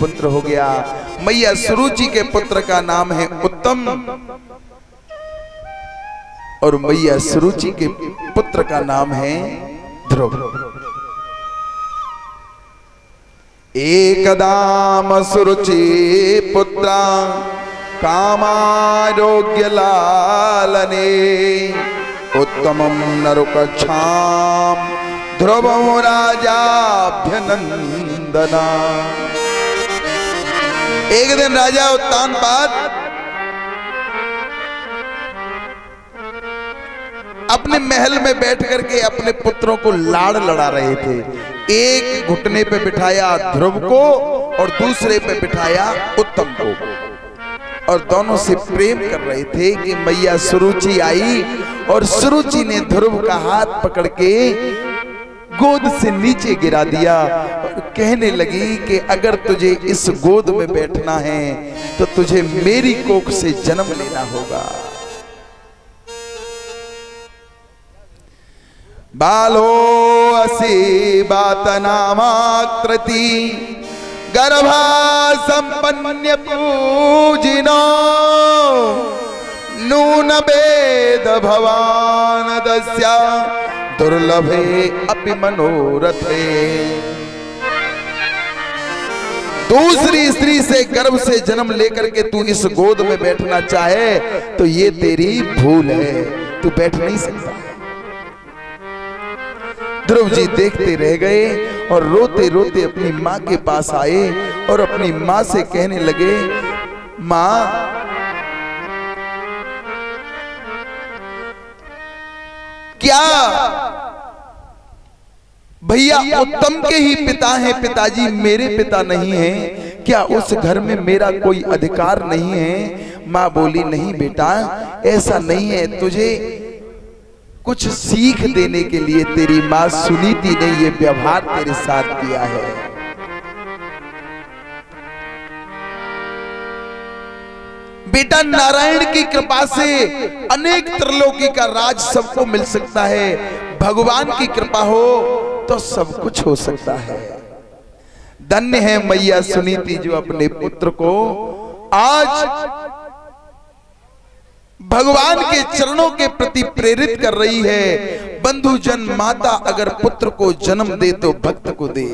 पुत्र हो गया। मैया सुरुचि के पुत्र का नाम है उत्तम और मैया सुरुचि के पुत्र का नाम है ध्रुव। एकदाम सुरुचि पुत्रा कामारोग्य लालने उत्तमं नरुकक्षाम ध्रुवं राजाभ्यनंदना। एक दिन राजा उत्तानपाद अपने महल में बैठ करके अपने पुत्रों को लाड़ लड़ा रहे थे। एक घुटने पे बिठाया ध्रुव को और दूसरे पे बिठाया उत्तम को और दोनों से प्रेम कर रहे थे कि मैया सुरुचि आई और सुरुचि ने ध्रुव का हाथ पकड़ के गोद से नीचे गिरा दिया और कहने लगी कि अगर तुझे इस गोद में बैठना है तो तुझे मेरी कोख से जन्म लेना होगा। बालो असि बात नामाकृति गर्भा संपन्न पूजिनो नून वेद भवान दस्या दुर्लभे अपि मनोरथे। दूसरी स्त्री से गर्भ से जन्म लेकर के तू इस गोद में बैठना चाहे तो ये तेरी भूल है, तू बैठ नहीं सकता। ध्रुव जी देखते रह गए और रोते रोते अपनी माँ के पास आए और अपनी माँ से कहने लगे, माँ क्या भैया उत्तम के ही पिता हैं, पिताजी मेरे पिता नहीं हैं? क्या उस घर में मेरा कोई अधिकार नहीं है? माँ बोली, नहीं बेटा ऐसा नहीं है, तुझे कुछ सीख देने के लिए तेरी माँ सुनीति ने ये व्यवहार तेरे साथ किया है। बेटा नारायण की कृपा से अनेक त्रिलोकी का राज सबको मिल सकता है, भगवान की कृपा हो तो सब कुछ हो सकता है। धन्य है मैया सुनीति जो अपने पुत्र को आज भगवान के चरणों के प्रति प्रेरित कर रही है। बंधुजन माता अगर पुत्र को जन्म दे तो भक्त को दे।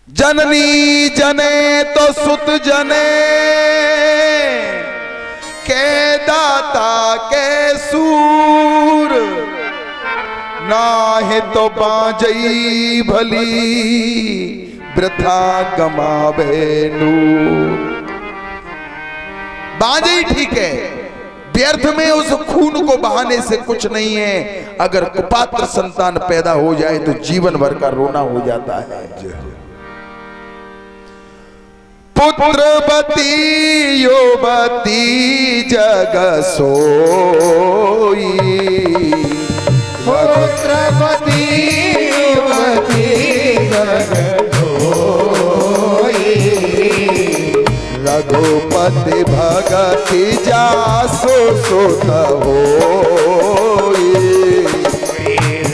जननी जने तो सुत जने के दाता के सूर नाहे तो बाजई भली वृथा गमावे नूर। बाजई ठीक है, व्यर्थ में उस खून को बहाने से कुछ नहीं है। अगर कुपात्र संतान पैदा हो जाए तो जीवन भर का रोना हो जाता है। पुत्रवती योवती जग सोई, पुत्रवती योवती जग सोई, रघुपति भगति जासो सुत होई।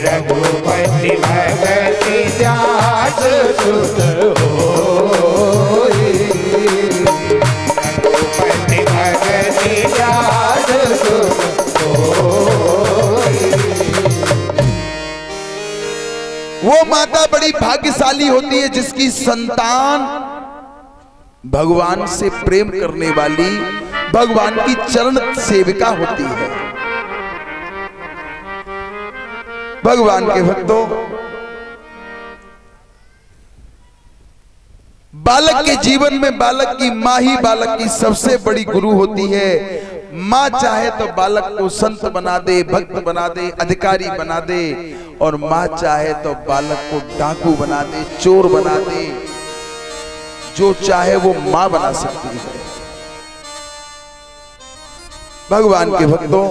रघुपति भगति जासो सुत होई, रघुपति भगति जासो सुत होई। वो माता बड़ी भाग्यशाली होती है जिसकी संतान भगवान से प्रेम करने वाली, भगवान की चरण सेविका होती है। भगवान के भक्तों, बालक के जीवन में बालक की माँ ही बालक की सबसे बड़ी गुरु होती है। माँ चाहे तो बालक को संत बना दे, भक्त बना दे, अधिकारी बना दे, और माँ चाहे तो बालक को डाकू बना दे, चोर बना दे। जो चाहे वो मां बना सकती है। भगवान के भक्तों,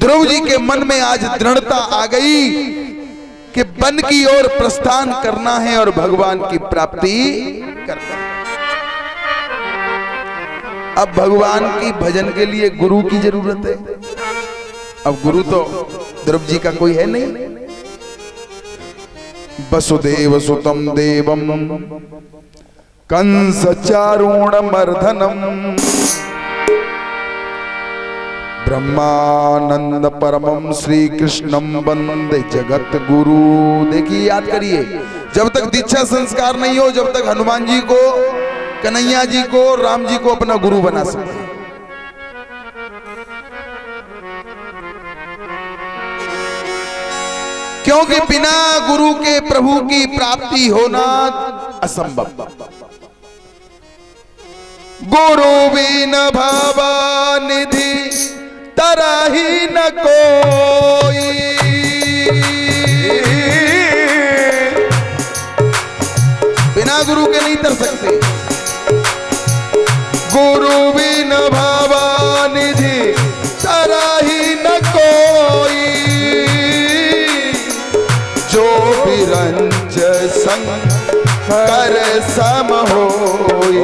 ध्रुव जी के मन में आज दृढ़ता आ गई कि वन की ओर प्रस्थान करना है और भगवान की प्राप्ति करना है। अब भगवान की भजन के लिए गुरु की जरूरत है। अब गुरु तो ध्रुव जी का कोई है नहीं। वसुदेव सुतम देवम कंस चारूण मर्दनम ब्रह्मानंद परमम श्री कृष्णम वंदे जगत गुरु। देखिए, याद करिए, जब तक दीक्षा संस्कार नहीं हो, जब तक हनुमान जी को, कन्हैया जी को, राम जी को अपना गुरु बना सकते। क्योंकि बिना गुरु के प्रभु की प्राप्ति होना असंभव। गुरु बिन भवनिधि तरहि न कोई, बिना गुरु के नहीं तर सकते। गुरु बिन भवनिधि तरहि न कोई, जो बिरंज संग कर सम होई।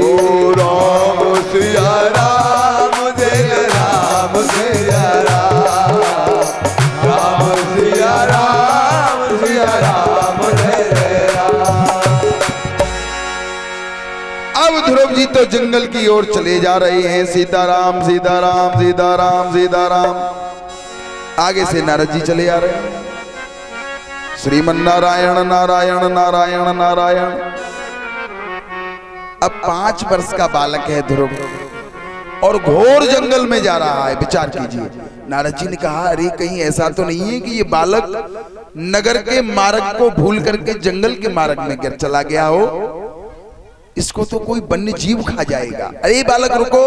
राम सिया राम जय राम सिया राम, राम सिया राम जय राम। अब ध्रुव जी तो जंगल की ओर चले जा रहे हैं। सीताराम सीताराम सीताराम सीताराम। आगे से नारद जी चले आ रहे हैं। श्रीमन नारायण नारायण नारायण नारायण। अब 5 वर्ष का बालक है ध्रुव और घोर जंगल में जा रहा है। विचार कीजिए। नारद जी ने कहा, अरे कहीं ऐसा तो नहीं है कि ये बालक नगर के मार्ग को भूल करके जंगल के मार्ग में गिर चला गया हो, इसको तो कोई वन्य जीव खा जाएगा। अरे बालक रुको।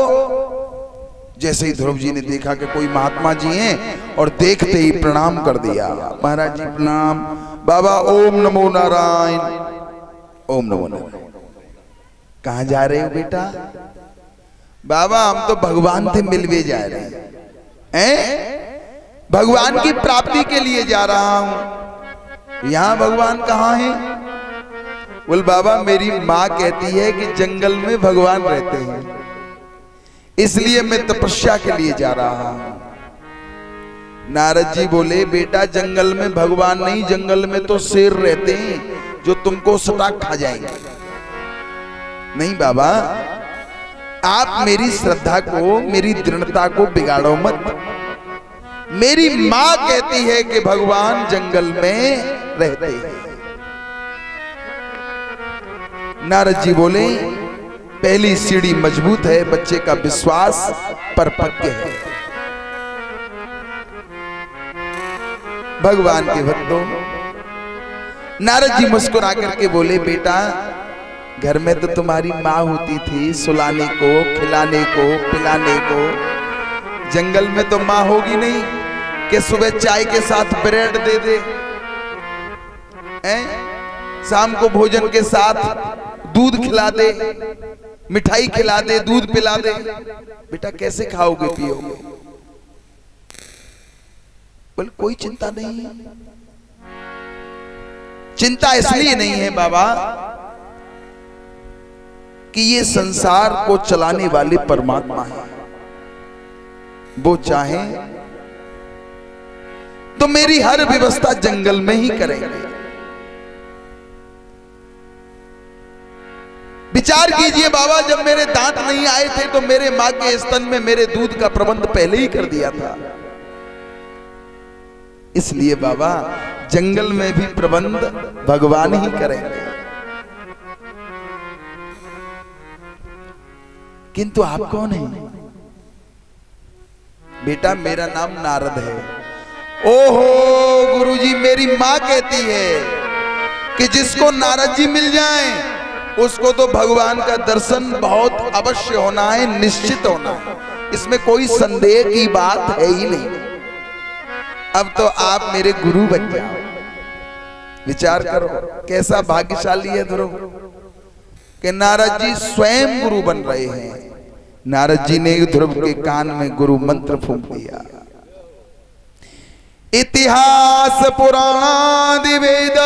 जैसे ही ध्रुव जी ने देखा कि कोई महात्मा जी हैं और देखते ही प्रणाम कर दिया। महाराज जी प्रणाम। बाबा ओम नमो नारायण, ओम नमो नारायण। कहां जा रहे हो बेटा? बाबा हम तो भगवान से मिलवे जा रहे हैं, भगवान की प्राप्ति के लिए जा रहा हूं। यहां भगवान कहां है? बोल बाबा मेरी माँ कहती है कि जंगल में भगवान रहते हैं, इसलिए मैं तपस्या के लिए जा रहा हूं। नारद जी बोले, बेटा जंगल में भगवान नहीं, जंगल में तो शेर रहते हैं जो तुमको सटाक खा जाएंगे। नहीं बाबा, आप मेरी श्रद्धा को, मेरी दृढ़ता को बिगाड़ो मत। मेरी माँ कहती है कि भगवान जंगल में रहते हैं। नारद जी बोले, पहली सीढ़ी मजबूत है, बच्चे का विश्वास परपक्व है। भगवान के भक्तों, नारद जी मुस्कुरा करके बोले, बेटा घर में तो तुम्हारी माँ होती थी सुलाने को, खिलाने को, पिलाने को। जंगल में तो माँ होगी नहीं कि सुबह चाय के साथ ब्रेड दे दे, शाम को भोजन के साथ दूध खिला दे, मिठाई खिला दे, दूध पिला दे। बेटा कैसे खाओगे पियोगे? बोले कोई चिंता नहीं है। चिंता इसलिए नहीं है बाबा कि ये संसार को चलाने वाले परमात्मा है। वो चाहे तो मेरी हर व्यवस्था जंगल में ही करेंगे। विचार कीजिए बाबा, जब मेरे दांत नहीं आए थे तो मेरे मां के स्तन में मेरे दूध का प्रबंध पहले ही कर दिया था। इसलिए बाबा जंगल में भी प्रबंध भगवान ही करेंगे। किंतु आप कौन हैं? बेटा मेरा नाम नारद है। ओहो गुरुजी, मेरी मां कहती है कि जिसको नारद जी मिल जाएं उसको तो भगवान का दर्शन बहुत अवश्य होना है, निश्चित होना है। इसमें कोई संदेह की बात है ही नहीं। अब तो आप मेरे गुरु बन जाओ। विचार करो कैसा भाग्यशाली है ध्रुव कि नारद जी स्वयं गुरु बन रहे हैं। नारद जी ने ध्रुव के कान में गुरु मंत्र फूंक दिया। इतिहास पुराणादि वेद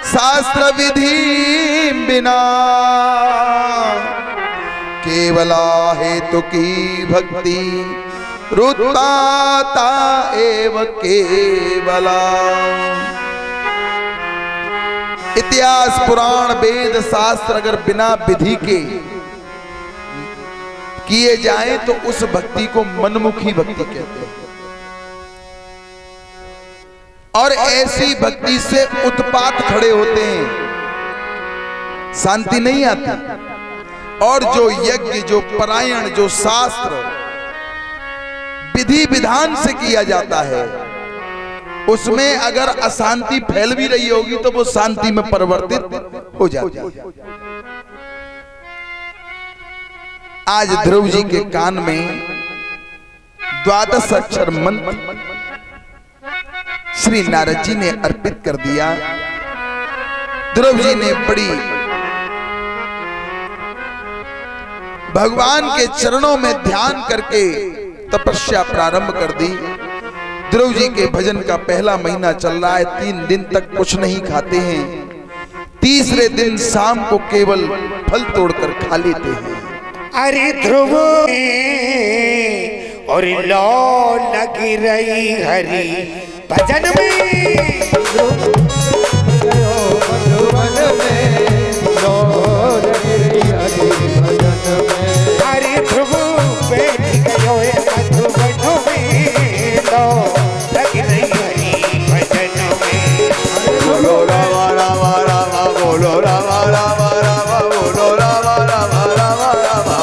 शास्त्र विधि बिना केवला हेतु की भक्ति रुताता एव केवला। इतिहास पुराण वेद शास्त्र अगर बिना विधि के किए जाएं तो उस भक्ति को मनमुखी भक्ति कहते हैं। और ऐसी भक्ति से उत्पात खड़े होते हैं, शांति नहीं आती। और जो यज्ञ, जो परायण, जो शास्त्र विधि विधान से किया जाता है, उसमें अगर अशांति फैल भी रही होगी तो वो शांति में परिवर्तित हो जाती है। आज ध्रुव जी के कान में 12 अक्षर मंत्र श्री नारद जी ने अर्पित कर दिया। ध्रुव जी ने बड़ी भगवान के चरणों में ध्यान करके तपस्या प्रारंभ कर दी। ध्रुव जी के भजन का पहला महीना चल रहा है। 3 दिन तक कुछ नहीं खाते हैं। तीसरे दिन शाम को केवल फल तोड़कर खा लेते हैं। अरे ध्रुव और लो लगी रही हरि भजन में। अरे ध्रुव बैठ गयो मधुबन में, लो लगी रही हरि भजन में। बोलो रामा रामा रामा, बोलो रामा रामा रामा, बोलो रामा रामा रामा रामा,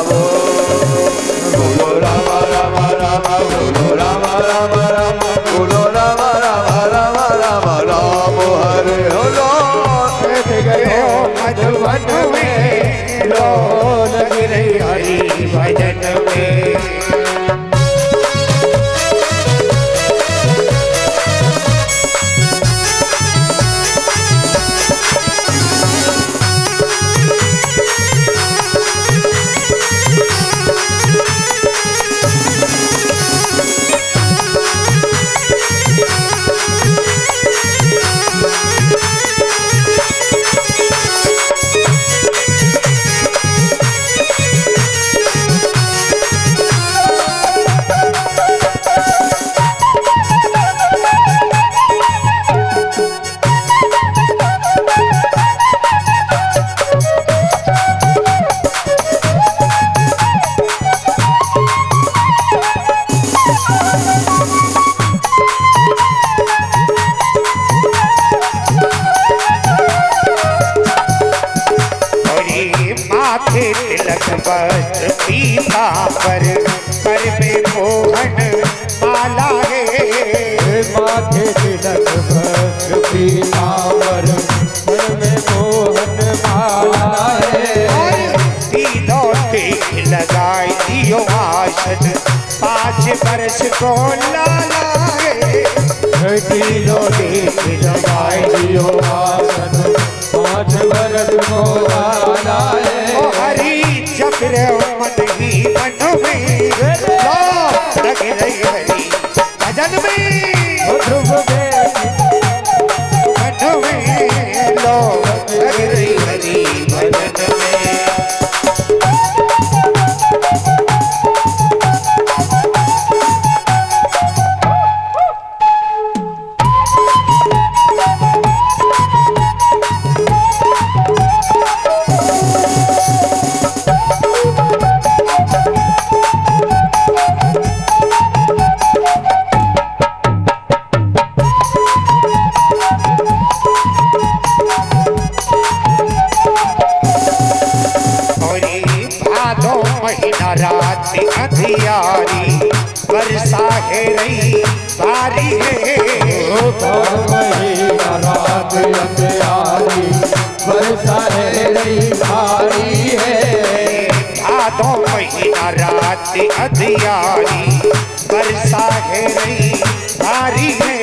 बोलो रामा रामा रामा, बोलो रामा रामा रामा, बोलो रामा रामा रामा रामा, राम हरे लो बैठ गयो मधुबन में, लो लगी रही हरि भजन में। वस्त्र पीतांबर कर में मोहन माला है। माथे तिलक वस्त्र पीतांबर कर में मोहन माला है। तीनों तेल लगाई दियो आसन 5 बरस को लाला है। तीनों तेल लगाई दियो आसन 5 बरस को लाला है। हरी चक्र मन ही मन में, लो लग रही हरी भजन में। मन में लो लग रही हरी भजन में। रात अंधियारी वर्षा है रही बारी है। रात अंधियारी वर्षा है रही भारी है। भादों महीना रात अंधियारी वर्षा है रही बारी है।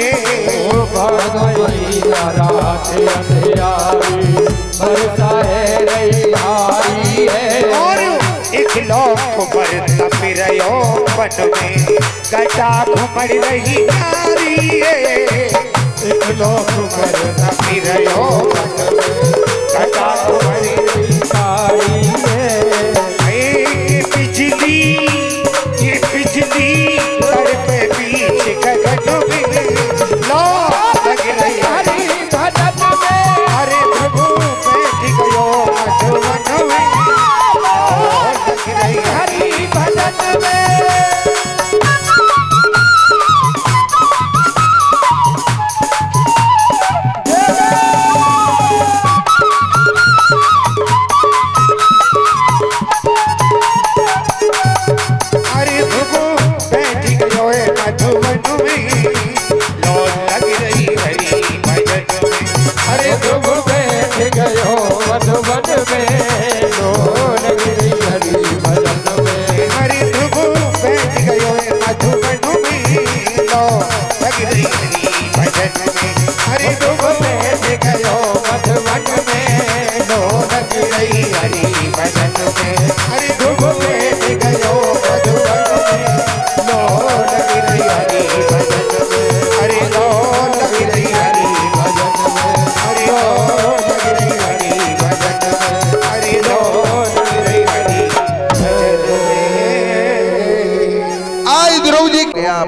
भादों महीना रात अंधियारी वर्षा है रही भारी है। और एक लोक पर तप रहो बन में गटा घुमड़ रही नारी है। एक लोक पर तप रहो बन में गटा घुमड़ रही नारी है। ये बिजली सर पे बीच गगन में, लो लग रही हरी भजन में। अरे प्रभु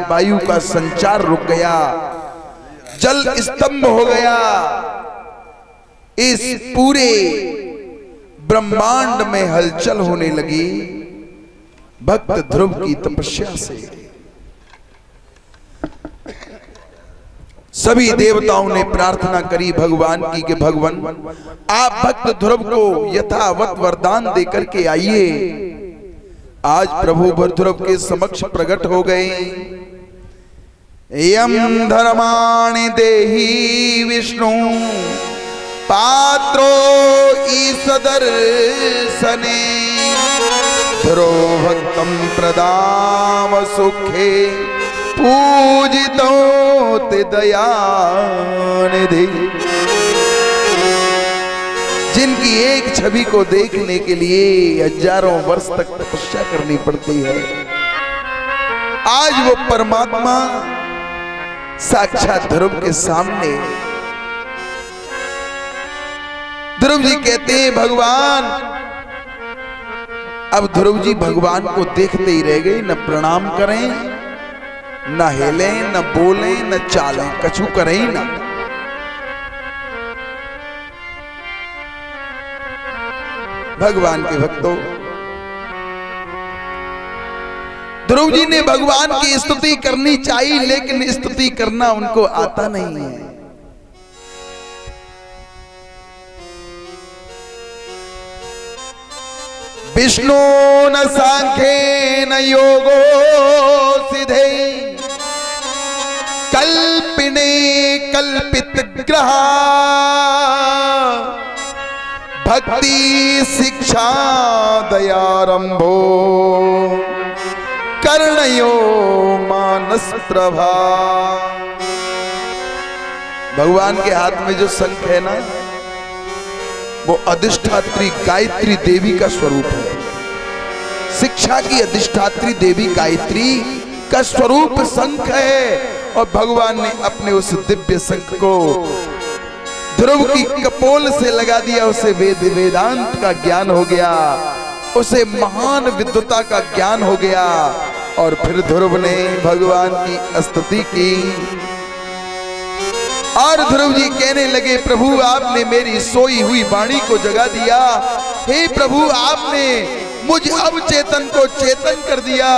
वायु का संचार रुक गया, जल स्तंभ हो गया। इस पूरे ब्रह्मांड में हलचल होने लगी भक्त ध्रुव की तपस्या से। सभी देवताओं ने प्रार्थना करी भगवान की कि भगवान आप भक्त ध्रुव को यथावत वरदान देकर के आइए। आज प्रभु ध्रुव के समक्ष प्रकट हो गए। यम धर्माणि देहि विष्णु पात्रो ईसदर्शने ध्रुव भक्तं प्रदाम सुखे पूजितो ते दयानिधि। जिनकी एक छवि को देखने के लिए हजारों वर्ष तक तपस्या करनी पड़ती है, आज वो परमात्मा साक्षात ध्रुव के सामने। ध्रुव जी कहते हैं भगवान, अब ध्रुव जी भगवान को देखते ही रह गए, न प्रणाम करें, न हिलें, न बोलें, न चालें, कछु करें ही ना। भगवान के भक्तों, ध्रुव जी ने भगवान की स्तुति करनी चाहिए, लेकिन स्तुति करना उनको आता नहीं है। विष्णु न सांख्ये न योगो सिद्धे कल्पिने कल्पित ग्रहा भक्ति शिक्षा दयारंभो कर्णयो मानस प्रभा। भगवान के हाथ में जो शंख है ना, वो अधिष्ठात्री गायत्री देवी का स्वरूप है। शिक्षा की अधिष्ठात्री देवी गायत्री का स्वरूप शंख है, और भगवान ने अपने उस दिव्य शंख को ध्रुव की कपोल से लगा दिया। उसे वेदांत का ज्ञान हो गया, उसे महान विद्वता का ज्ञान हो गया। और फिर ध्रुव ने भगवान की स्तुति की, और ध्रुव जी कहने लगे प्रभु आपने मेरी सोई हुई वाणी को जगा दिया। हे प्रभु आपने मुझ अवचेतन को चेतन कर दिया।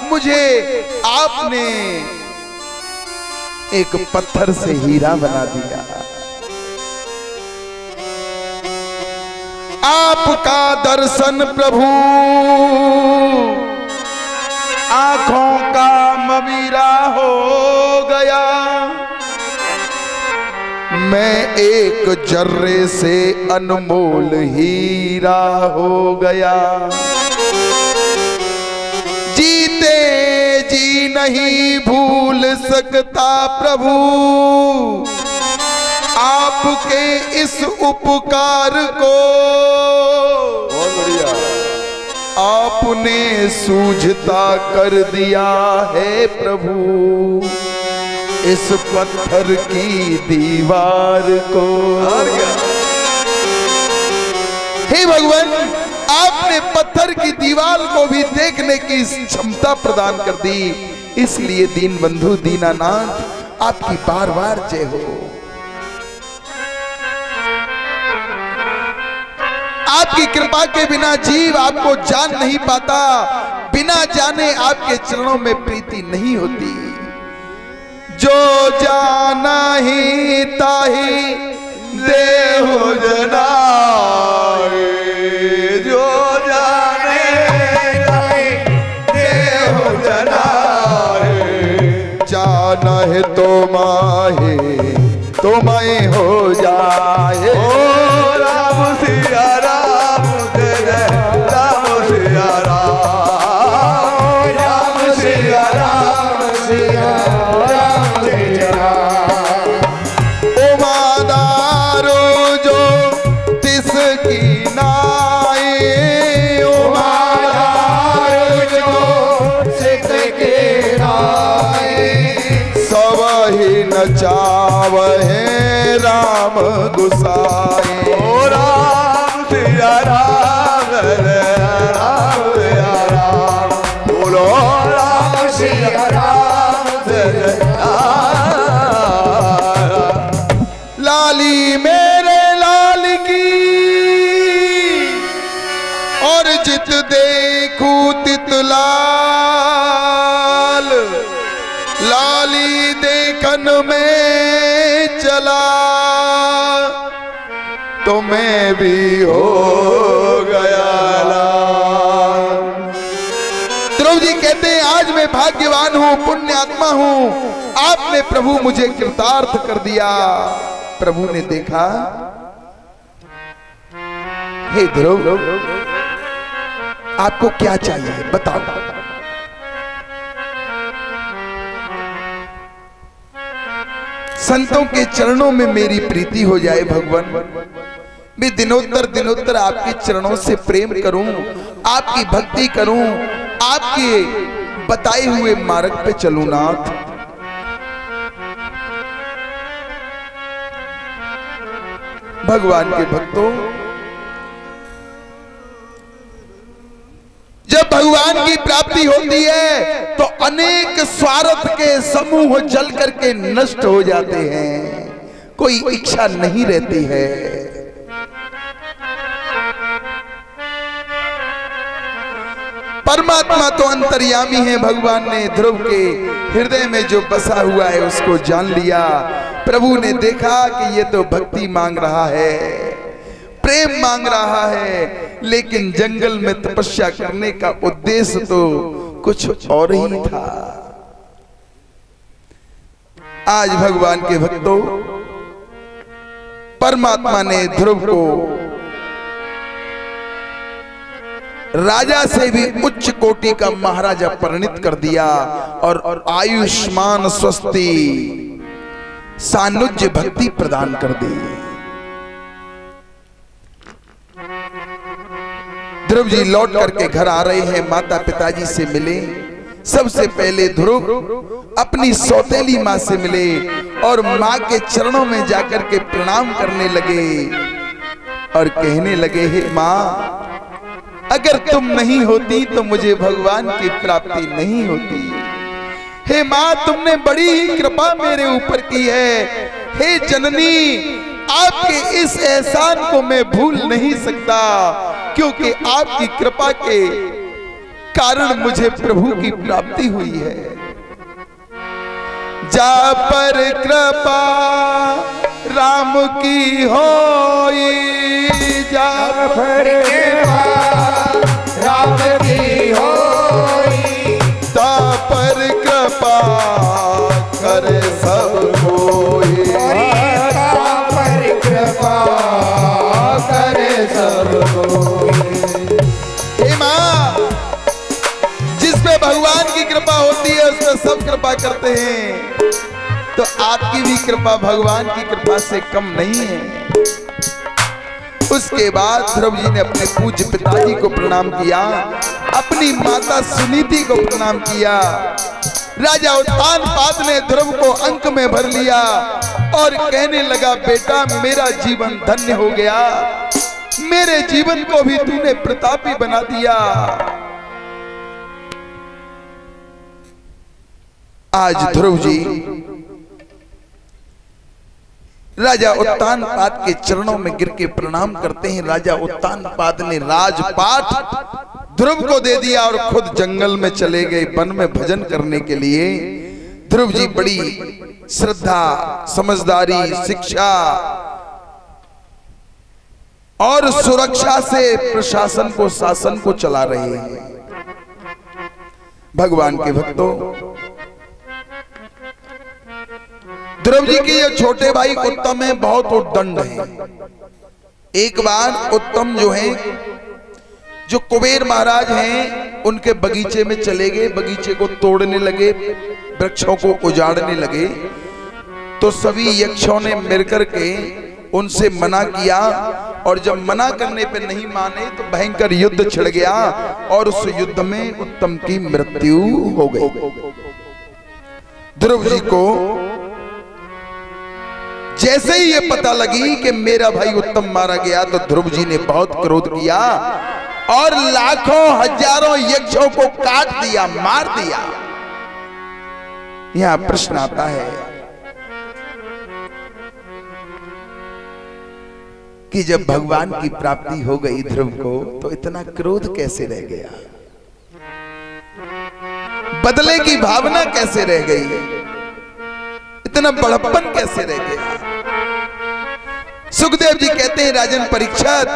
मुझे आपने एक पत्थर से हीरा बना दिया। आपका दर्शन प्रभु आंखों का मबीरा हो गया। मैं एक जर्रे से अनमोल हीरा हो गया। जीते जी नहीं भूल सकता प्रभु आपके इस उपकार को। बहुत बढ़िया। आपने सूझता कर दिया है प्रभु इस पत्थर की दीवार को। हे भगवान आपने पत्थर की दीवार को भी देखने की क्षमता प्रदान कर दी। इसलिए दीन बंधु दीनानाथ आपकी बार बार जय हो। आपकी कृपा के बिना जीव आपको जान नहीं पाता। बिना जाने आपके चरणों में प्रीति नहीं होती। जो जाना ही ताही देहु जनाए। जो जाने ताही देहु जनाए। जाना है तो माहे तो मैं हो जाए। ओ राम सिया राम तेरे राम सिया राम। राम सिया राम सिया राम सिया। ओ मादारो जो तिसकी नाए। ओ मादारो जो तिसकी नाए। सब ही नचावहे राम गुसाए। ओ राम सिया राम राम सिया राम। बोलो राम सिया राम चित देखू तितलाल, लाली देखन में चला तो मैं भी हो गया लाल। द्रौपदी जी कहते हैं आज मैं भाग्यवान हूं, पुण्य आत्मा हूं, आपने प्रभु मुझे कृतार्थ कर दिया। प्रभु ने देखा, हे ध्रुव आपको क्या चाहिए बताओ। संतों के चरणों में मेरी प्रीति हो जाए भगवान, मैं दिनोत्तर आपके चरणों से प्रेम करूं, आपकी भक्ति करूं, आपके बताए हुए मार्ग पे चलूं नाथ। भगवान के भक्तों, जब भगवान की प्राप्ति होती है तो अनेक स्वार्थ के समूह जल करके नष्ट हो जाते हैं, कोई इच्छा नहीं रहती है। परमात्मा तो अंतर्यामी है। भगवान ने ध्रुव के हृदय में जो बसा हुआ है उसको जान लिया। प्रभु ने देखा कि ये तो भक्ति मांग रहा है, प्रेम मांग रहा है, लेकिन जंगल में तपस्या करने का उद्देश्य तो कुछ और ही था। आज भगवान के भक्तों, परमात्मा ने ध्रुव को राजा से भी उच्च कोटि का महाराजा परिणित कर दिया और आयुष्मान स्वस्ति सानुज्य भक्ति प्रदान कर दी। ध्रुव जी लौट करके घर आ रहे हैं, माता पिताजी से मिले। सबसे पहले ध्रुव अपनी सौतेली मां से मिले और मां के चरणों में जाकर के प्रणाम करने लगे और कहने लगे, हे मां, अगर तुम नहीं होती तो मुझे भगवान की प्राप्ति नहीं होती। हे मां, तुमने बड़ी ही कृपा मेरे ऊपर की है। हे जननी, आपके इस एहसान को मैं भूल नहीं सकता, क्योंकि आपकी कृपा के कारण मुझे प्रभु की प्राप्ति हुई है। जा पर कृपा राम की होई, जा पर कृपा राम की होई, ता पर कृपा करे सब कोई, ता पर कृपा करे सब कोई। हे मां, जिसपे भगवान की कृपा होती है उसमें सब कृपा करते हैं, तो आपकी भी कृपा भगवान की कृपा से कम नहीं है। उसके बाद ध्रुव जी ने अपने पूज्य पिताजी को प्रणाम किया, अपनी माता सुनीति को प्रणाम किया। राजा उत्तानपाद ने ध्रुव को अंक में भर लिया और कहने लगा, बेटा मेरा जीवन धन्य हो गया, मेरे जीवन को भी तूने प्रतापी बना दिया। आज ध्रुव जी राजा उत्तानपाद के चरणों में गिर के प्रणाम करते हैं। राजा उत्तानपाद ने राजपाट ध्रुव को दे दिया और खुद जंगल में चले गए वन में भजन करने के लिए। ध्रुव जी बड़ी श्रद्धा, समझदारी, शिक्षा और सुरक्षा से प्रशासन को, शासन को चला रहे हैं। भगवान के भक्तों, ध्रुव जी के ये छोटे भाई उत्तम है, बहुत उद्दंड है। एक बार उत्तम जो है, जो कुबेर महाराज हैं, उनके बगीचे में चले गए, बगीचे को तोड़ने लगे, वृक्षों को उजाड़ने लगे। तो सभी यक्षों ने मिलकर के उनसे मना किया और जब मना करने पे नहीं माने तो भयंकर युद्ध छिड़ गया और उस युद्ध में उत्तम की मृत्यु हो गई। ध्रुव जी को जैसे ही ये पता लगी कि मेरा भाई उत्तम मारा गया तो ध्रुव जी ने बहुत क्रोध किया और लाखों हजारों यक्षों को काट दिया, मार दिया। यहां प्रश्न आता है कि जब भगवान की प्राप्ति हो गई ध्रुव को तो इतना क्रोध कैसे रह गया, बदले की भावना कैसे रह गई, इतना बड़प्पन कैसे रह गया। सुखदेव जी कहते हैं राजन परीक्षित,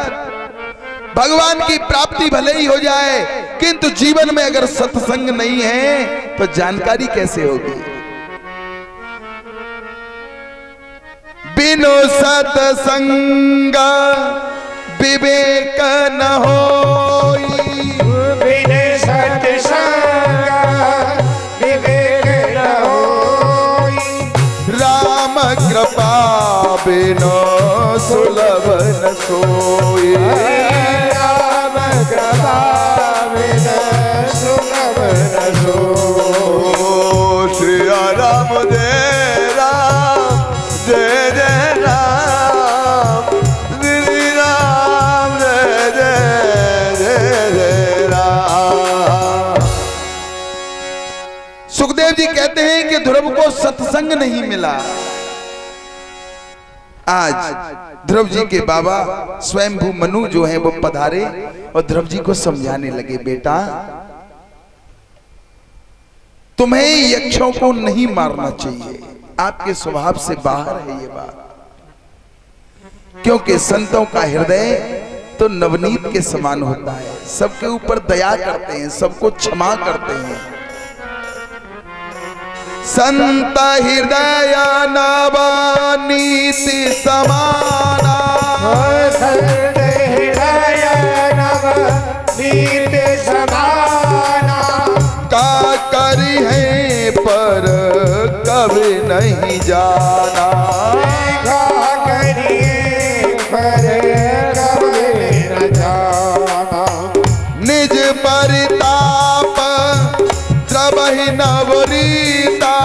भगवान की प्राप्ति भले ही हो जाए किंतु जीवन में अगर सत्संग नहीं है तो जानकारी कैसे होगी। बिनु सत्संग विवेक न होई, बिनु सत्संग विवेक न होई, राम कृपा बिनु सुलभ न सोई, राम कृपा बिनु सुलभ न सोई। श्री राम जय राम जय जय राम, श्री राम जय जय जय जय राम। सुखदेव जी कहते हैं कि ध्रुव को सत्संग नहीं मिला। आज ध्रुव जी के बाबा स्वयंभू मनु जो हैं वो पधारे और ध्रुव जी को समझाने लगे, बेटा तुम्हें यक्षों को नहीं मारना चाहिए, आपके स्वभाव से बाहर है ये बात, क्योंकि संतों का हृदय तो नवनीत के समान होता है, सबके ऊपर दया करते हैं, सबको क्षमा करते हैं। संत हृदय नवनीति समाना, संत हृदय नवनीति समाना, का करी है पर कभी नहीं जाना, का करिए पर कभी न जाना। निज परिताप द्रवहि नवरीता,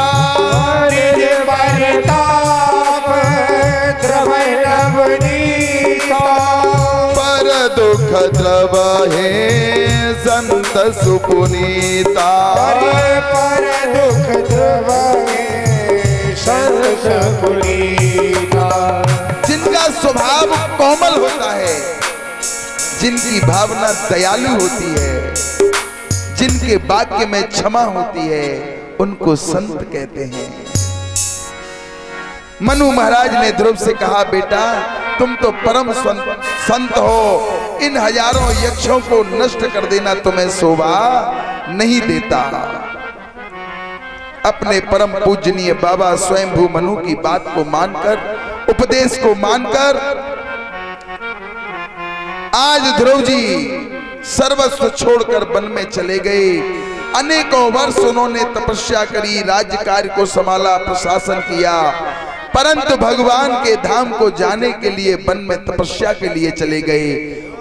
निज परिताप द्रवहि नवनीता, पर दुख द्रवहि संत सुपुनीता, पर दुख द्रवहि संत सुपुनीता। जिनका स्वभाव कोमल होता है, जिनकी भावना दयालु होती है, जिनके वाक्य में क्षमा होती है, उनको संत कहते हैं। मनु महाराज ने ध्रुव से कहा, बेटा तुम तो परम संत हो, इन हजारों यक्षों को नष्ट कर देना तुम्हें शोभा नहीं देता। अपने परम पूजनीय बाबा स्वयंभू मनु की बात को मानकर, उपदेश को मानकर आज ध्रुव जी सर्वस्व छोड़कर वन में चले गए। अनेकों वर्ष उन्होंने तपस्या करी, राज्य कार्य को संभाला, प्रशासन किया, परंतु भगवान के धाम को जाने के लिए वन में तपस्या के लिए चले गए।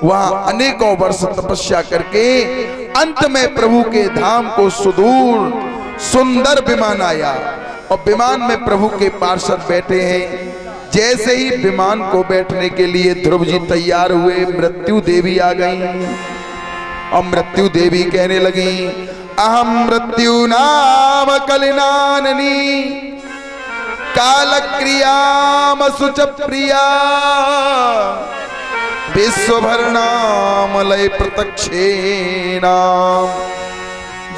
वहां अनेकों वर्ष तपस्या करके अंत में प्रभु के धाम को सुदूर सुंदर विमान आया और विमान में प्रभु के पार्षद बैठे हैं। जैसे ही विमान को बैठने के लिए ध्रुव जी तैयार हुए, मृत्यु देवी आ गई और मृत्यु देवी कहने लगी, अहम मृत्यु नाम कलिनाननी काल क्रियाम सुच प्रिया विश्वभरणाम लय प्रत्यक्षेना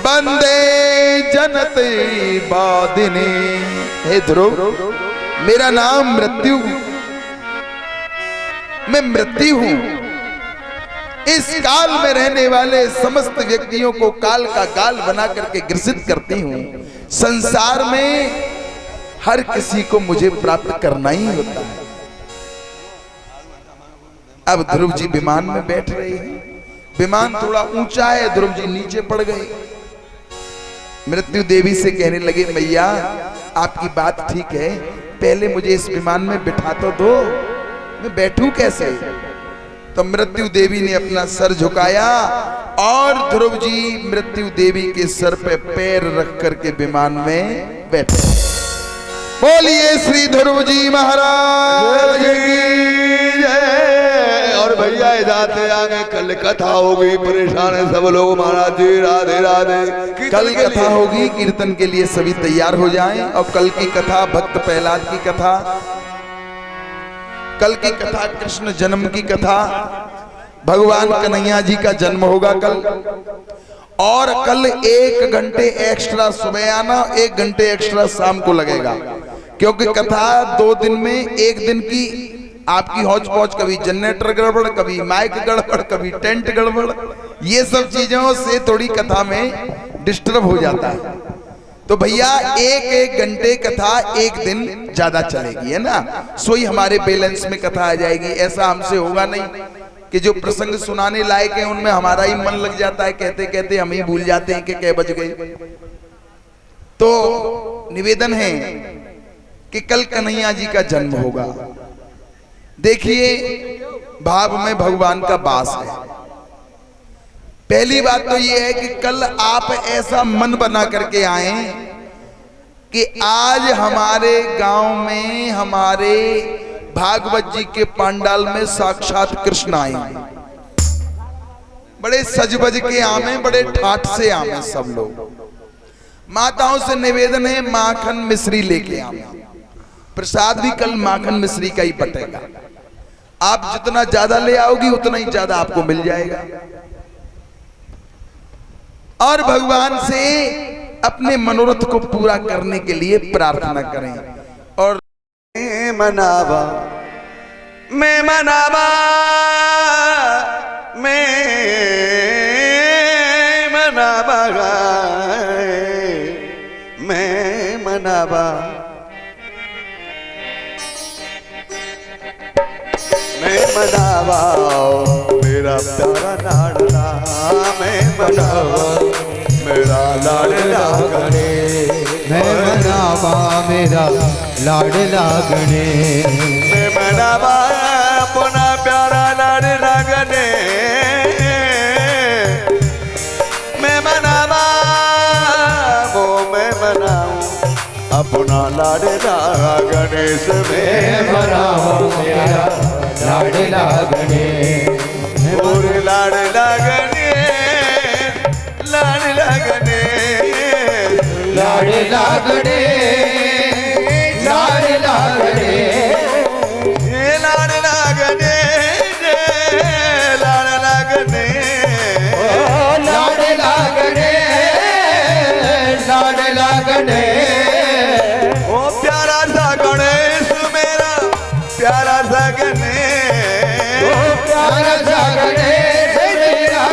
बंदे जनते बादिने। हे ध्रुव, मेरा नाम मृत्यु, मैं मृत्यु हूं। इस काल में रहने वाले समस्त व्यक्तियों को काल का गाल बना करके ग्रसित करती हूं। संसार में हर किसी को मुझे प्राप्त करना ही होता है। अब ध्रुव जी विमान में बैठ रहे हैं, विमान थोड़ा ऊंचा है, ध्रुव जी नीचे पड़ गए। मृत्यु देवी से कहने लगे, मैया आपकी बात ठीक है, पहले मुझे इस विमान में बिठा तो दो, मैं बैठूं कैसे। तो मृत्यु देवी ने अपना सर झुकाया और ध्रुव जी मृत्यु देवी के सर पे पैर रख करके विमान में बैठे। बोलिए श्री ध्रुव जी महाराज की जय। और भैया जाते आगे कल कथा होगी, परेशान है सब लोग। महाराज जी राधे राधे। कल कथा होगी, कीर्तन के लिए सभी तैयार हो जाएं। और कल की कथा भक्त प्रहलाद की कथा, कल की कथा कृष्ण जन्म की कथा, भगवान कन्हैया जी का जन्म होगा कल। और कल 1 घंटे एक्स्ट्रा सुबह आना, 1 घंटे एक्स्ट्रा शाम को लगेगा, क्योंकि कथा 2 दिन में, 1 दिन की आपकी हौच पौच, कभी जनरेटर गड़बड़, कभी माइक गड़बड़, कभी टेंट गड़बड़, ये सब चीजों से थोड़ी कथा में डिस्टर्ब हो जाता है। तो भैया 1 घंटे कथा 1 दिन ज्यादा चलेगी, है ना, सोई हमारे बैलेंस में कथा आ जाएगी। ऐसा हमसे होगा नहीं कि जो प्रसंग सुनाने लायक है उनमें हमारा ही मन लग जाता है, कहते कहते हम ही भूल जाते हैं कि कै बज गए। तो निवेदन है कि कल कन्हैया जी का जन्म होगा। देखिए भाव में भगवान का वास है। पहली बात तो ये है कि कल आप ऐसा मन बना करके आए कि आज हमारे गांव में, हमारे भागवत जी के पंडाल में साक्षात कृष्ण आए। बड़े सजबज के आमे, बड़े ठाठ से आमे सब लोग। माताओं से निवेदन है माखन मिश्री लेके आवे। प्रसाद भी कल माखन मिश्री का ही बटेगा। आप जितना ज्यादा ले आओगी उतना ही ज्यादा आपको मिल जाएगा। और भगवान से अपने मनोरथ को पूरा करने के लिए प्रार्थना करें। और मनावा मैं मनावा मैं मनावा मैं मनावा मैं मनावा मेरा प्यारा लाडला मैं मनावा मेरा लाडला गणे मैं मनावा मेरा लाडला गणे मैं मनावा अपना प्यारा लाडला गणे मैं मनावा वो मैं मनाऊं अपना लाडला गणेश में मनावा मेरा लाडला गणे और लाडला गणे लाडला गणे लाडला गणे लाडला गणे ये लाडला गणे लाडला गणे लाडला गणे लाडला गणे ओ प्यारा सा गणेश मेरा प्यारा सा गणेश प्यारा सा गणेश मेरा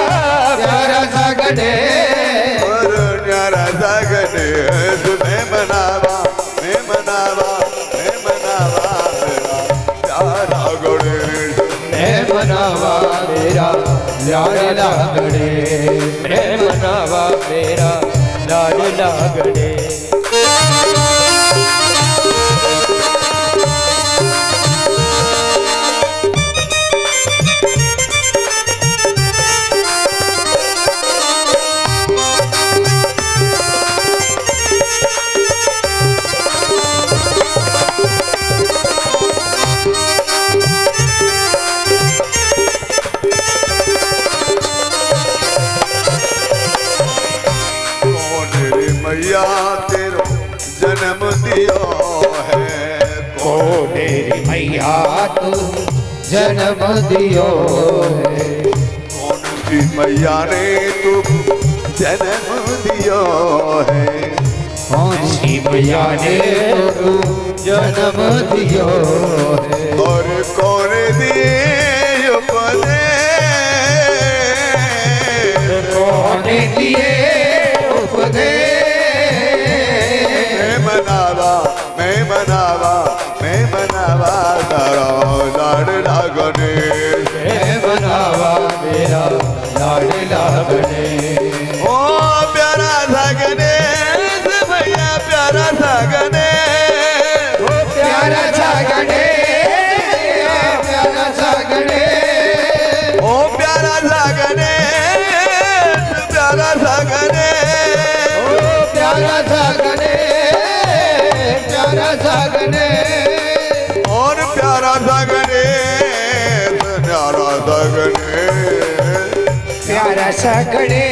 प्यारा सा गणेश और प्यारा सा गणेश मैं मनावा मैं मनावा मैं मनावा मेरा प्यारा गणेश मैं मनावा मेरा लाडला गणेश मैं मनावा मेरा लाडला गणेश मैया तेरो जन्म दियो है ओ मेरी मैया तू जन्म दियो है कौन सी मैया ने तू जन्म दियो है कौन सी मैया ने तू जन्म दियो है और कौन दिए उपदेश कौन दिए उपदेश मैं मनावा तारा लाडला गणेश मैं मनावा मेरा लाडला गणेश ओ प्यारा सा गणेश भैया प्यारा सा गणेश प्यारा सा गणेश प्यारा सा गणेश ओ प्यारा सा गणेश प्यारा सा गणेश प्यारा सा गणेश प्यारा सा गणेश और प्यारा सा गणेश प्यारा सा गणेश प्यारा सा गणेश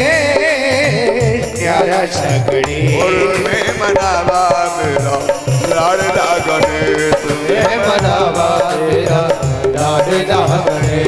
प्यारा सा गणेश और मैं मनावा मेरा लाडला गणेश मैं मनावा तेरा लाड लागणे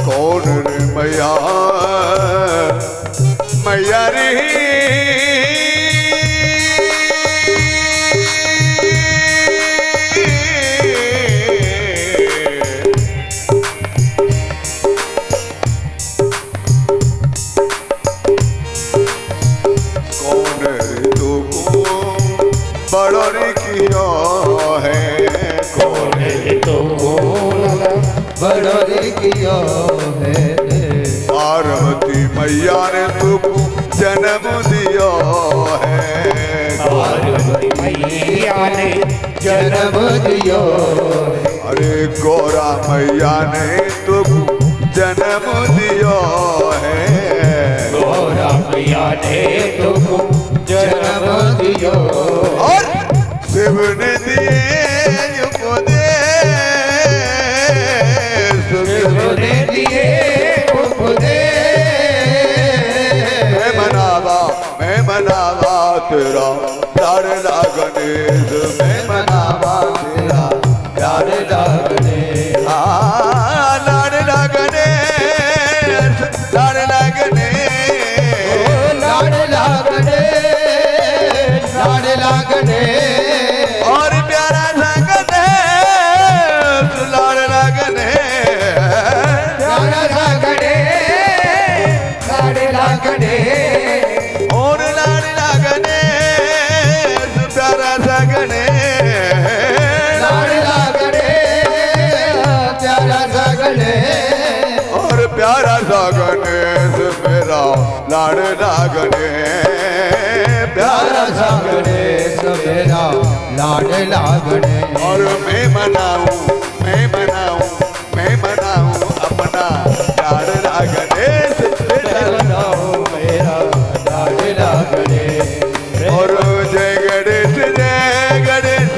कौन रे मैया मैया रे कौन रे तुमको बड़ा रे किया है कौन बड़ा रे किया है पार्वती मैया ने तुमको जन्म दिया है पार्वती मैया ने जन्म दियो अरे गौरा मैया ने तुमको जन्म दिया है गौरा मैया ने तुमको जन्म दियो और शिव ने दिए उपदेश ने दिए उपदेश मैं मनावा तेरा प्यार गणेश मैं मनावा तेरा प्यार लागणे लाडला गणेश लाडला गणेश लाड लागणे लाड लागणे और प्यारा सा गणेश लाडला गणेश प्यारा लागणे लाड लागणे और लाडला गणेश प्यारा सा गणेश लाड लागणे प्यारा लागणे और प्यारा सा गणेश मेरा लाडला गणेश प्यारा सा गणेश मेरा लाड लागणे और मैं मनाऊं अपना लाडला गणेश बनाओ मेरा लाड लागणे और जय गणेश जय गणेश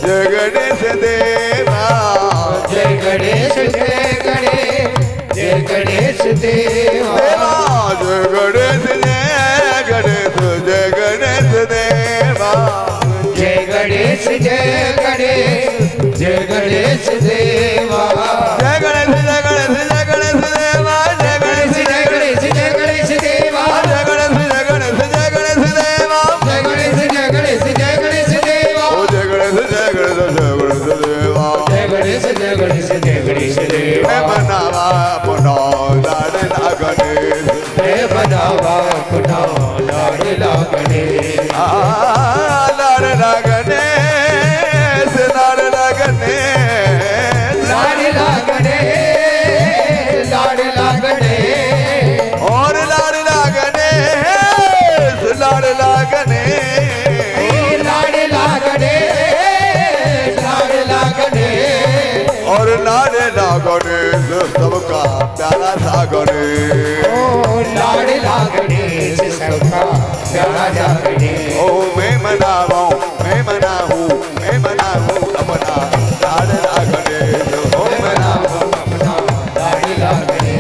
जय गणेश देवा जय गणेश जय गणेश जय गणेश देवा जय गणेश जय गणेश जय गणेश देवा जय गणेश जय गणेश जय गणेश देवा जय गणेश जय गणेश जय गणेश देवा जय गणेश जय गणेश जय गणेश देवा जय गणेश जय गणेश जय गणेश देवा जय गणेश जय गणेश जय गणेश देवा ओ जय गणेश जय गणेश जय गणेश देवा जय गणेश जय गणेश जय गणेश देवा मैं मनावा अपना लाडला गणेश मैं बनावा अपना लाड लागणे लाडला गणेश लाडला गणेश लाड लागणे लाड लागणे और लाडला गणेश लाडला गणेश लाड लागणे लाड लागणे और लाडला गणेश सबका प्यारा सा गणेश ओ लाड लागणे सबका प्यारा लागणे ओ मैं मनाऊं अपना लाडला गणेश ओ बनाओ अपना लाड लागणे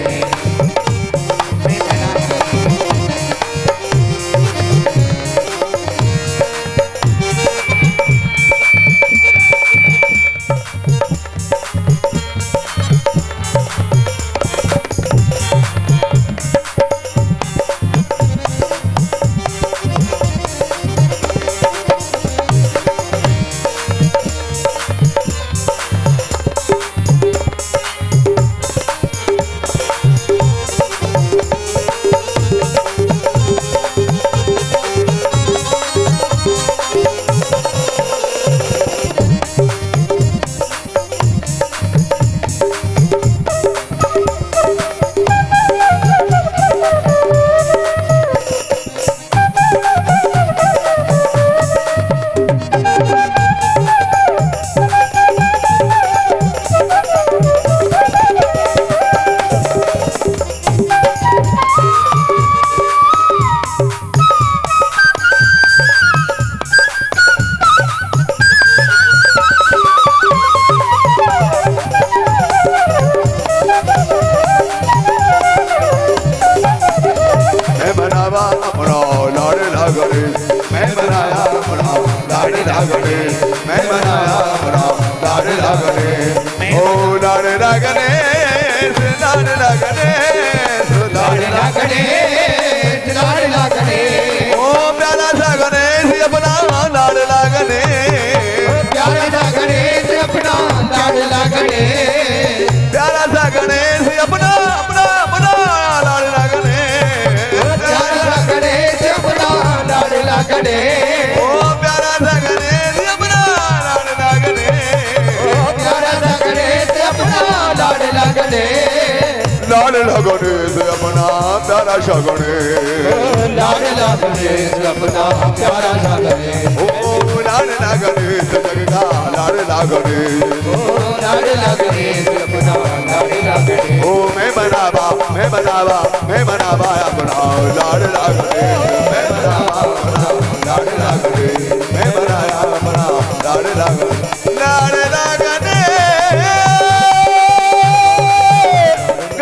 लाडला गणेश मैं बनाया अपना लाडला गणेश ओ लाडला गणेश लाडला गणेश लाडला गणेश लाडला गणेश ओ प्यारा सा गणेश अपना लाडला गणेश प्यारा सा गणेश अपना लाडला गणेश प्यारा सा गणेश अपना अपना अपना लाडला गणेश प्यारा सा गणेश अपना लाडला गणेश ओ प्यारा सा गणेश अपना लाडला गणेश प्यारा सा गणेश अपना लाडला गणेश लाडला गणेश अपना प्यारा सा गणेश लाडला गणेश अपना प्यारा सा गणेश ओ लाडला गणेश जगदा लाडला गणेश लाडला गणेश अपना लाडला गणेश ओ मैं बनावा अपना लाडला गणेश मैं बनावा अपना लाडला गणेश मैं बनाया अपना लाडला गणेश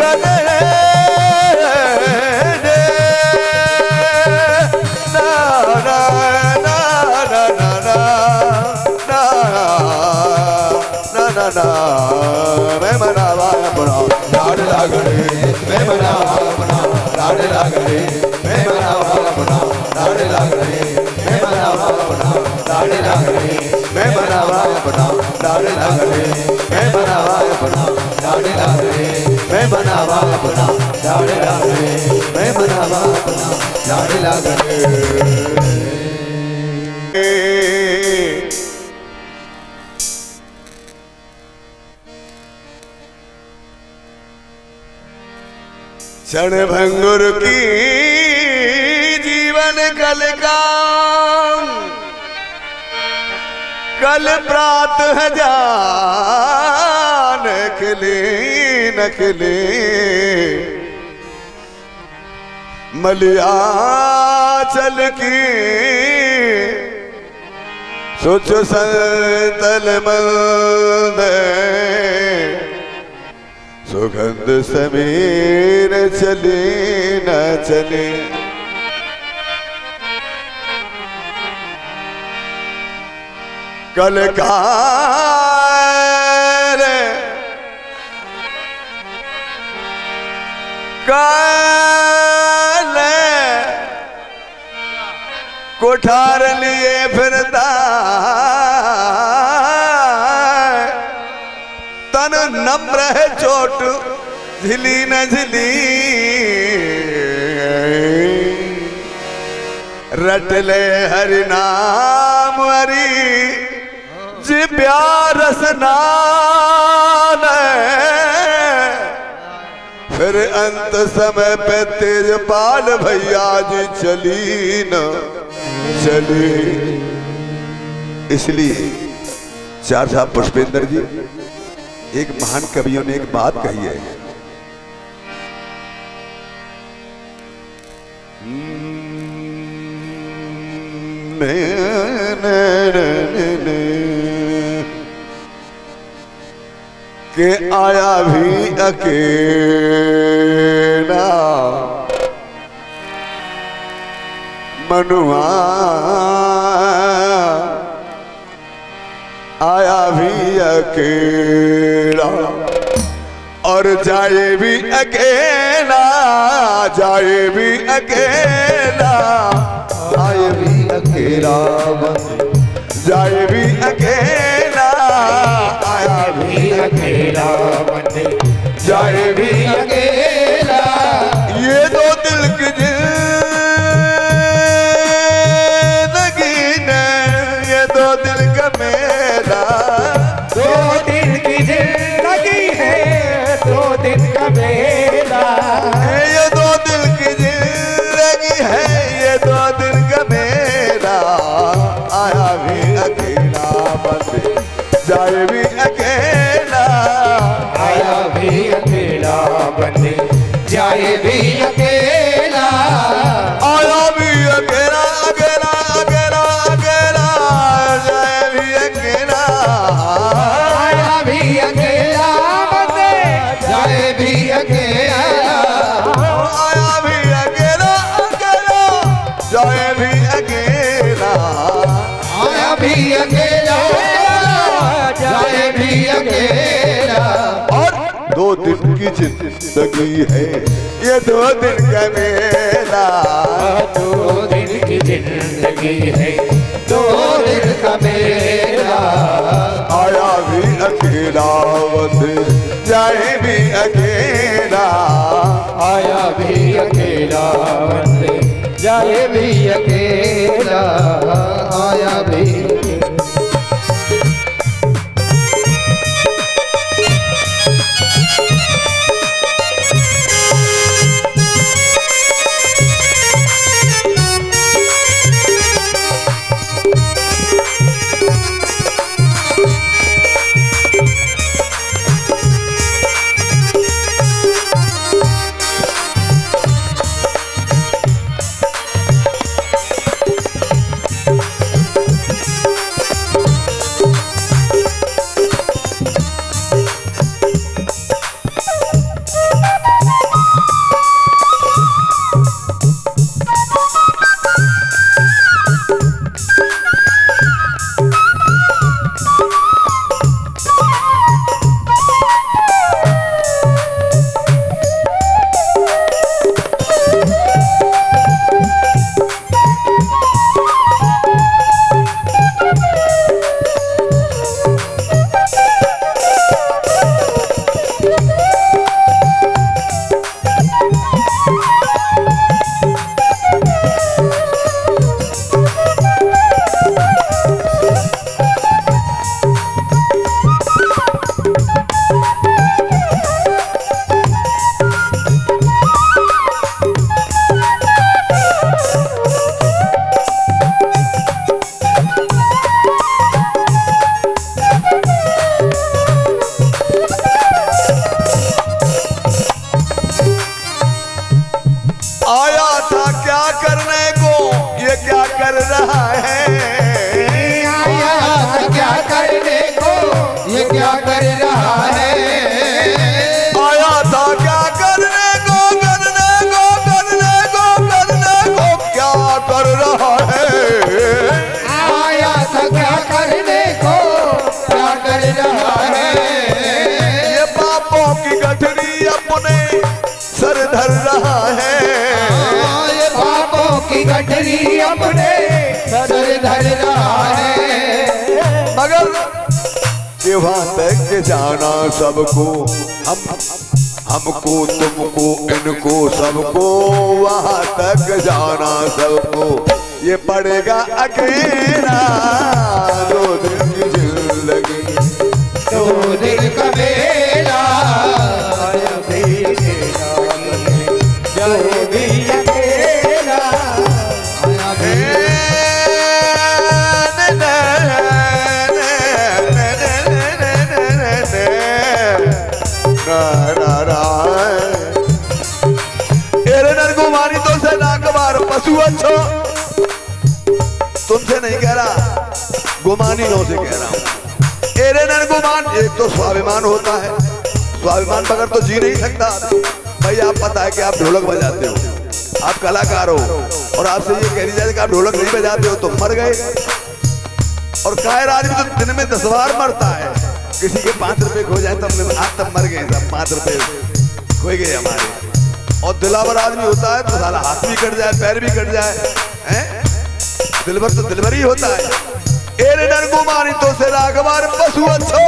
लाडला गणेश मैं बनावा अपना लाडला गणेश मैं बनावा अपना लाडला गणेश मैं बनावा अपना लाडला गणेश मैं बनावा अपना लाडला गणेश मैं बनावा अपना लाडला गणेश मैं बनावा अपना लाडला गणेश मैं बनावा अपना लाडला गणेश मैं बनावा अपना लाडला गणेश क्षण भंगुर की जीवन कल का कल प्रात जान खिले न खिले मलिया चल की सोच संतल मंद सुगंध समीर चले न चले कल का काल कोठार लिए फिरता तन नम्र है चोट झिली न झिली रट ले हरि नाम हरि जिब्या रसनान फिर अंत समय पे तेजपाल भैया जी चली न चली। इसलिए चार साहब पुष्पेंद्र जी एक महान कवियों ने एक बात कही है के आया भी अकेला मनुआ आया भी अकेला और जाए भी अकेला जाए भी अकेला आए भी अकेला जाए भी अकेला आया भी अकेला बंदे जाए भी अकेला ये दो दिल की जिंदगी ने ये दो दिल का मेला दो दिन की जिंदगी है दो दिन का मेला ये दो दिल की जिंदगी है ये दो दिल का मेला आया भी अकेला बंदे जाए भी अकेला आया भी अकेला बंदे जाए भी अकेला आया भी अकेला अकेला अकेला अकेला जाए भी अकेला आया भी अकेला बंदे जाए भी अकेला आया भी अकेला अकेला जाए भी अकेला आया भी दिन की जिंदगी है, ये 2 दिन का मेला। 2 दिन की जिंदगी है, 2 दिन का मेला। आया भी अकेला वत जाए भी अकेला, आया भी अकेला वंदे जाए भी अकेला, आया भी। आया था क्या करने को, ये क्या कर रहा है। आया था क्या करने को, ये क्या कर रहा है। आया था क्या करने को, करने को, करने को, करने को, क्या कर रहा है। आया था क्या करने को, क्या कर रहा है। ये पापों की गठरी अपने सर धर रहा है। ये पापों की गठरी अपने सर धर रहा है। मगर कि वहां तक जाना सबको, हमको तुमको इनको सबको, वहां तक जाना सबको, ये पड़ेगा अकेला। 2 दिन की जिंदगी, 2 दिन का मेला, आया भी अकेला जाए भी अकेला, आया भी। तो से नाकबार पशु अच्छो, तुमसे नहीं कह रहा, गुमानियों से कह रहा हूं। एरे नर गुमान, एक तो स्वाभिमान होता है, स्वाभिमान बगैर तो जी नहीं सकता। भाई आप पता है कि आप ढोलक बजाते हो, आप कलाकार हो, और आपसे ये कह दी जाए कि आप ढोलक नहीं बजाते हो तो मर गए। और कायर आदमी तो दिन में 10 बार मरता है। किसी के 5 रुपए खो जाए तब आप तब मर गए, सब 5 रुपए खो गए हमारे। और दिलावर आदमी होता है तो साला हाथ भी कट जाए, पैर भी कट जाए, हैं? दिलबर तो दिलबर ही होता है। एरे नर गुमानी तो से रागवार पशु अच्छो,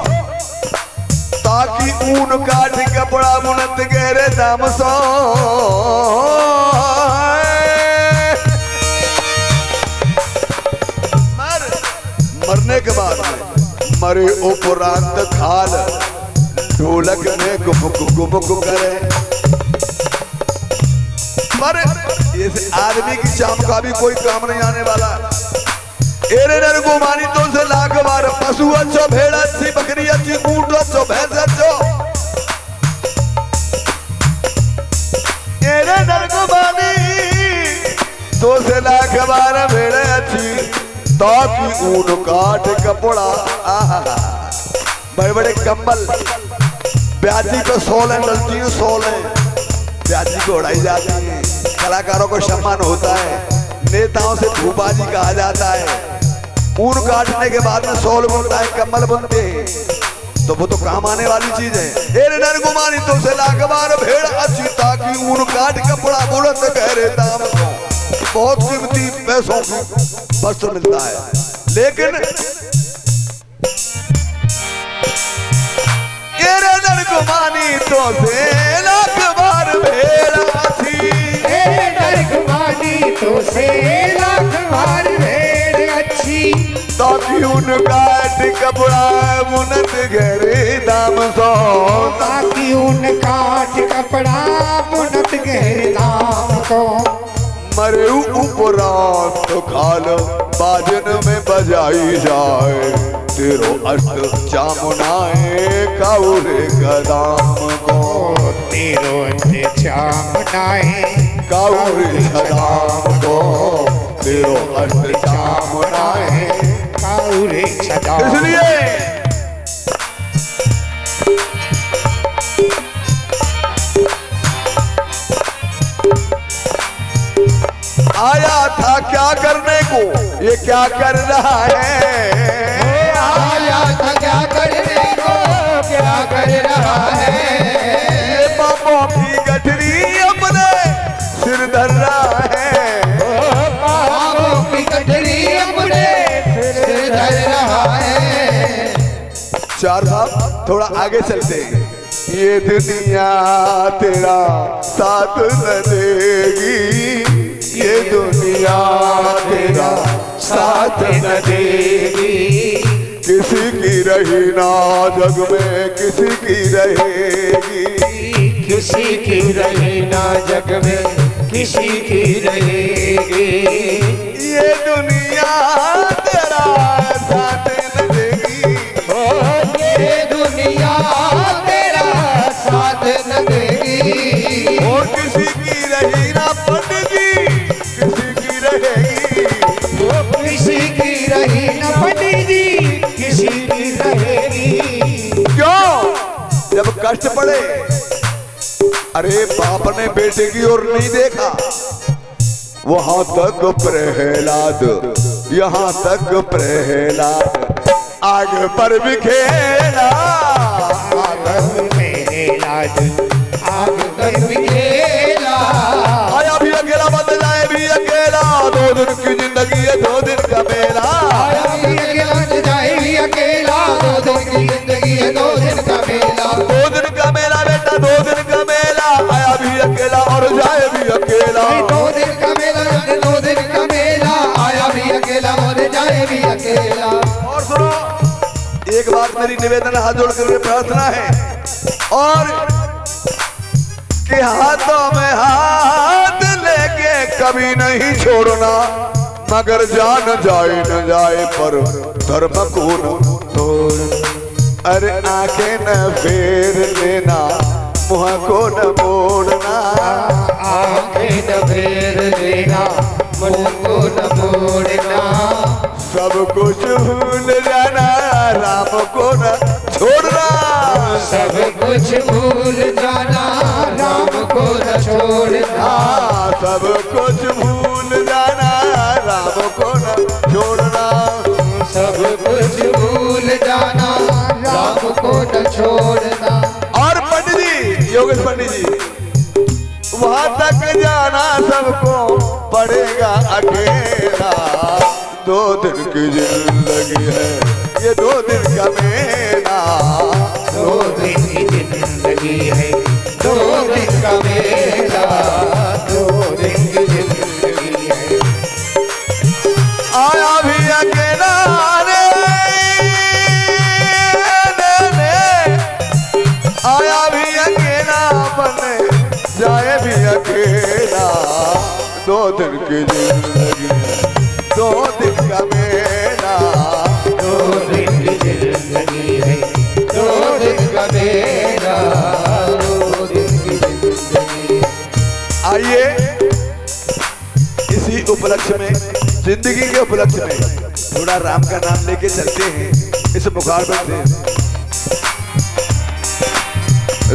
ताकि ऊन काट कपड़ा मुनत गहरे दाम सो। मरने के बाद मरे उपरांत खाल ढोलक में गुमुक गुमुक करे। पर इस आदमी की चाम का भी कोई काम नहीं आने वाला। एरे नर गुमानी तो से लाख बार पशु अच्छो, भेड़ अच्छी, बकरी अच्छी, ऊंट अच्छो, भैंस अच्छो। एरे नर गुमानी तो से लाख बार भेड़ अच्छी, ताकि ऊन काट कपड़ा। बड़े बड़े कंबल ब्याजी को 16 डलती है, 16 ब्याजी को उड़ाई जाती है। कलाकारों को सम्मान होता है, नेताओं से भूपाजी कहा जाता है। ऊन काटने के बाद में 16 बुनता है, कंबल बुनते हैं। तो वो तो काम आने वाली चीज है। एरे नर गुमानी तो से लाख बार भेड़ अच्छी ताकि ऊन काट कपड़ा बुलंद गहरे दाम को बहुत कीमती पैसों की वस्त्र मिलता है। लेकिन एरे नर गुमानी तो से लाख बार भेड़ अच्छी, एरे नर गुमानी तो से लाख बार भेड़ अच्छी, ताकि ऊन काट कपड़ा बुलंद गहरे दाम सो, ताकि ऊन काट कपड़ा बुनत गहरे दाम को। मरे उपरांत खाल बाजन में बजाई जाए, तेरो अष्ट चामुनाए काउरे कदाम को, तेरो चामनाए काउरे कदाम को, तेरो अष्ट चामुनाए। काउरे छदा। इसलिए आया था क्या करने को, ये क्या कर रहा है? आया था क्या करने को, क्या कर रहा है? ये पापों की गठरी अपने सिर धर रहा है, पापों की गठरी अपने सिर धर रहा है। चार साहब थोड़ा आगे चलते हैं। ये दुनिया तेरा साथ न देगी, ये दुनिया तेरा साथ न देगी, किसी की रही ना जग में किसी की रहेगी, किसी की रहे ना जग में किसी की रहेगी। ये दुनिया तेरा साथ न देगी, ये दुनिया तेरा साथ न देगी, और किसी की रही ना पंडित जी किसी की रहेगी, किसी की रही न पंडित जी किसी की रहेगी। क्यों? जब कष्ट पड़े, अरे बाप ने बेटे की ओर नहीं देखा, वहां तक प्रहलाद, यहाँ तक प्रहलाद आग पर भी खेला, आग में लाद आग पर भी खेला, आया भी अकेला बंद जाए भी अकेला, 2 दिन की जिंदगी है 2 दिन का मेला, आया भी अकेला जाए भी अकेला, 2 दिन की जिंदगी है 2 दिन का मेला, 2 दिन का मेला बेटा 2 दिन का मेला, आया भी अकेला और जाए भी अकेला, 2 दिन का मेला 2 दिन का मेला, आया भी अकेला और जाए भी अकेला। और सुनो एक बात मेरी निवेदन हाथ जोड़ कर प्रार्थना है, और कि हाथों में हाथ लेके कभी नहीं छोड़ना, मगर जान जाए न जाए पर धर्म को न तोड़, अरे आंखें न फेर लेना मुँह को न मोड़ना, आंखें न फेर लेना मुंह को न मोड़ना, सब कुछ भूल जाना राम को न छोड़ना, सब कुछ भूल जाना राम को न छोड़ना, सब कुछ भूल जाना राम को न छोड़ना, सब कुछ भूल जाना राम को न छोड़ना। और पंडित जी योगेश पंडित जी वहां तक जाना सबको पड़ेगा अकेला, 2 दिन की जिंदगी है ये 2 दिन का मेला, 2 दिन की जिंदगी है 2 दिन का मेला, 2 दिन की जिंदगी है। आया भी अकेला रे, आया भी अकेला बने जाए भी अकेला, 2 दिन की जिंदगी है 2 दिन का मेला, 2 दिन की जिंदगी है 2 दिन का मेला, 2 दिन की जिंदगी। आइए इसी उपलक्ष्य में जिंदगी के उपलक्ष्य में थोड़ा राम का नाम लेके चलते हैं इस मुखारबत से।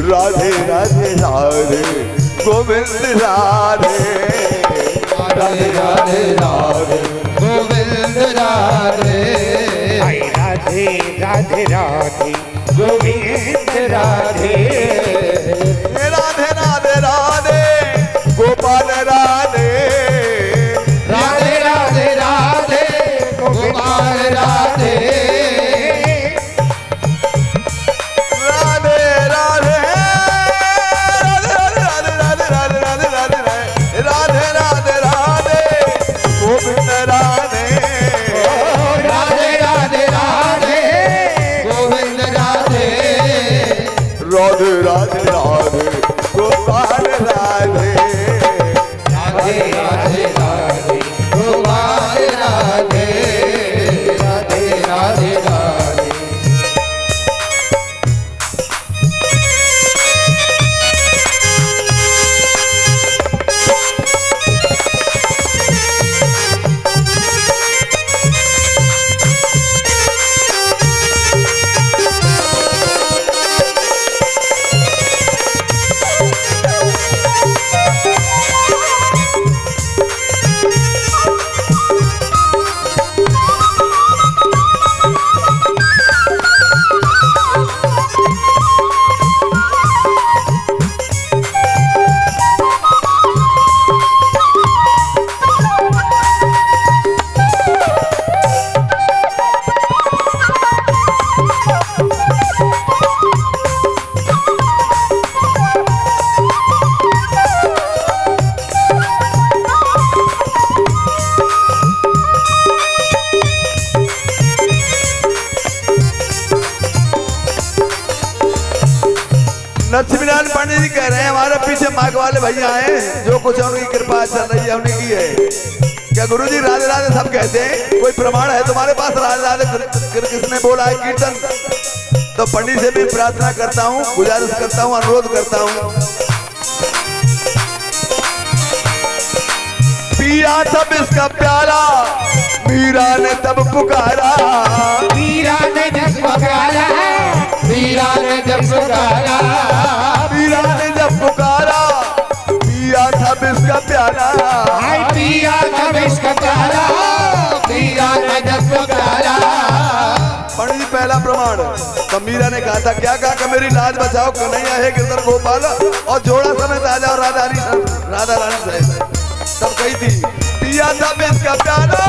राधे राधे राधे गोविंद राधे, राधे राधे राधे गोविंद राधे, राधे राधे राधे गोविंद राधे राधे राधे राधे गोपाल राधे राधे राधे राधे गोपाल राधे राधे राधे राधे राधे राधे राधे राधे राधे राधे राधे गोविंद राधे राधे राधे राधे गोविंद राधे राधे राधे राधे गोपाल राधे राधे राधे राधे गोपाल राधे राधे राधे राधे लक्ष्मीनारायण पंडित जी कह रहे हैं हमारे पीछे मार्ग वाले भैया हैं जो कुछ उनकी कृपा चल रही है उन्हीं की है। क्या गुरु जी राधे राधे सब कहते हैं, कोई प्रमाण है तुम्हारे पास राधे राधे किसने बोला है कीर्तन? तो पंडित से भी प्रार्थना करता हूँ, गुजारिश करता हूँ, अनुरोध करता हूँ। पिया तब इसका प्याला मीरा ने तब पुकारा मीरा ने जब पुकारा मीरा ने जब पुकारा मीरा ने जब पुकारा पिया था इसका प्याला हाय पिया तब इसका प्याला मीरा ने जब पुकारा। पंडित जी पहला प्रमाण तो मीरा ने कहा था, क्या कहा कि मेरी लाज बचाओ कन्हैया है गिरधर गोपाल और जोड़ा समेत आ जाओ राधा रानी सहित। तब कही थी पिया था इसका प्याला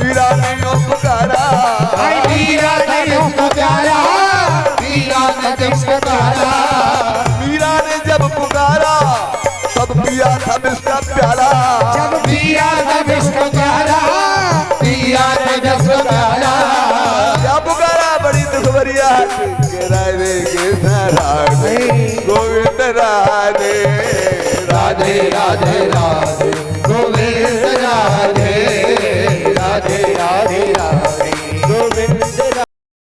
मीरा ने यूं पुकारा हाय मीरा ने इसका प्याला मीरा ने जब पुकारा मीरा ने जब पुकारा तब पिया था इसका प्याला जब पिया तब इसका प्याला पिया ने जब पुकारा क्या पुकारा बड़ी दुखभरिया के राधे कृष्ण राधे गोविंद राधे राधे राधे राधे